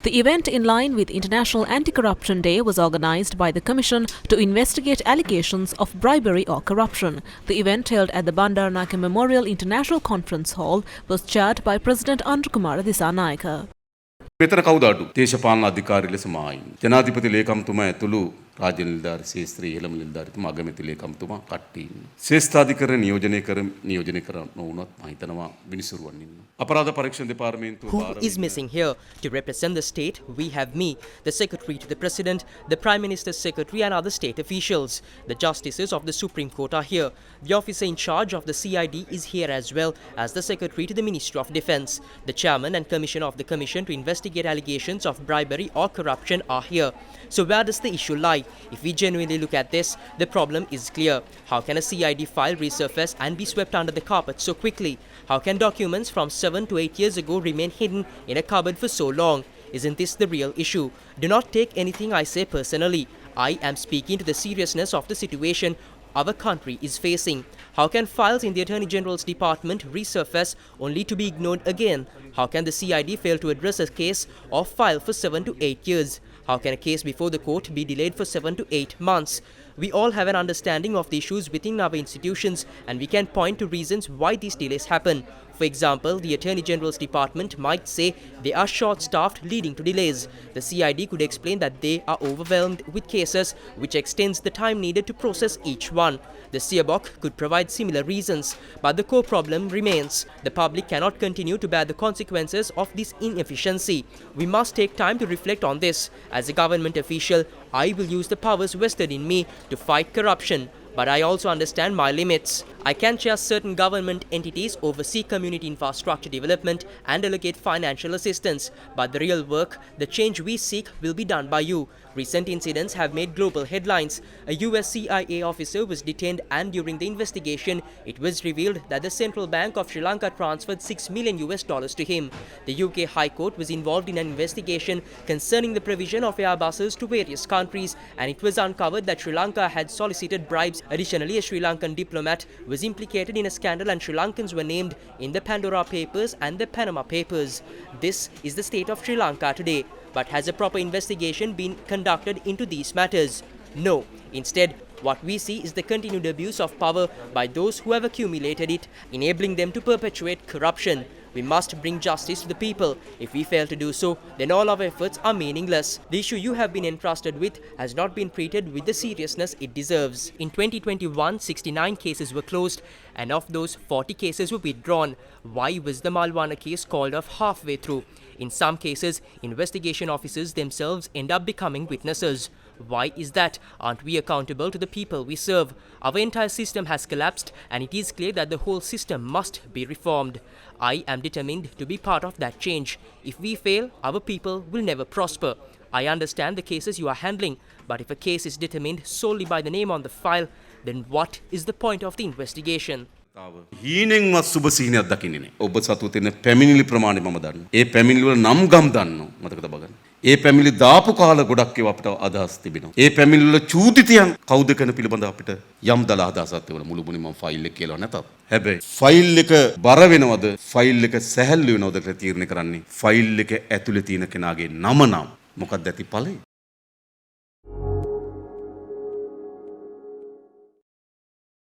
The event, in line with International Anti-Corruption Day, was organised by the Commission to investigate allegations of bribery or corruption. The event, held at the Bandaranaike Memorial International Conference Hall, was chaired by President Andrukumara Dissanayake. මෙතන කවුද අඩු? දේශපාලන අධිකාරී ලෙස මායින්. ජනාධිපති ලේකම්තුමා ඇතුළු රාජ්‍ය නිලධාරී ශේත්‍රයේ ඉහළම නිලධාරීතුමා අගමැති ලේකම්තුමා කට්ටිය ඉන්නවා. ශ්‍රේෂ්ඨාධිකරණ නියෝජනය කර නොවුනත් මම හිතනවා විනිසුරුවන් ඉන්නවා. අපරාධ පරීක්ෂණ දෙපාර්තමේන්තුව Who is missing here? To represent the state, we have me, the Secretary to the President, the Prime Minister's Secretary and other state officials. The Justices of the Supreme Court are here. The officer in charge of the CID is here as well as the Secretary to the Ministry of Defence. The Chairman and Commissioner of the Commission to investigate allegations of bribery or corruption are here. So where does the issue lie? If we genuinely look at this, the problem is clear. How can a CID file resurface and be swept under the carpet so quickly? How can documents from 7 to 8 years ago remain hidden in a cupboard for so long? Isn't this the real issue? Do not take anything I say personally. I am speaking to the seriousness of the situation our country is facing. How can files in the Attorney General's department resurface only to be ignored again? How can the CID fail to address a case or file for 7 to 8 years? How can a case before the court be delayed for 7 to 8 months? We all have an understanding of the issues within our institutions, and we can point to reasons why these delays happen. For example, the Attorney General's department might say they are short-staffed, leading to delays. The CID could explain that they are overwhelmed with cases, which extends the time needed to process each one. The CIBOC could provide similar reasons, but the core problem remains. The public cannot continue to bear the consequences of this inefficiency. We must take time to reflect on this. As a government official, I will use the powers vested in me to fight corruption. But I also understand my limits. I can chair certain government entities, oversee community infrastructure development and allocate financial assistance. But the real work, the change we seek, will be done by you. Recent incidents have made global headlines. A US CIA officer was detained, and during the investigation, it was revealed that the Central Bank of Sri Lanka transferred $6 million to him. The UK High Court was involved in an investigation concerning the provision of Airbuses to various countries, and it was uncovered that Sri Lanka had solicited bribes. Additionally, a Sri Lankan diplomat was implicated in a scandal, and Sri Lankans were named in the Pandora Papers and the Panama Papers. This is the state of Sri Lanka today. But has a proper investigation been conducted into these matters? No. Instead, what we see is the continued abuse of power by those who have accumulated it, enabling them to perpetuate corruption. We must bring justice to the people. If we fail to do so, then all our efforts are meaningless. The issue you have been entrusted with has not been treated with the seriousness it deserves. In 2021, 69 cases were closed, and of those, 40 cases were withdrawn. Why was the Malwana case called off halfway through? In some cases, investigation officers themselves end up becoming witnesses. Why is that? Aren't we accountable to the people we serve? Our entire system has collapsed, and it is clear that the whole system must be reformed. I am determined to be part of that change. If we fail, our people will never prosper. I understand the cases you are handling, but if a case is determined solely by the name on the file, then what is the point of the investigation? හීනෙන්වත් සුබ සිහිනයක් දකින්නේ නැහැ. ඔබ සතු තියෙන පැමිණිලි ප්‍රමාණය මම දන්නවා. ඒ පැමිණිලි වල නම් ගම් දන්නවා. මතක තබා ගන්න. ඒ පැමිණිලි දාපු කාල ගොඩක් ඒවා අපිට අදහස් තිබෙනවා. ඒ පැමිණිලි වල චූදිතයන් කවුද කරන පිළිබඳව අපිට යම් දල අදහසක් තිබුණා. මුළුමනින් මම ෆයිල් එක කියලා නැතත්. හැබැයි ෆයිල් එක බර වෙනවද? ෆයිල් එක සැහැල්ලු වෙනවද කියලා තීරණය කරන්නේ ෆයිල් එක ඇතුලේ තියෙන කෙනාගේ නම නම් මොකක්ද ඇති ඵලය?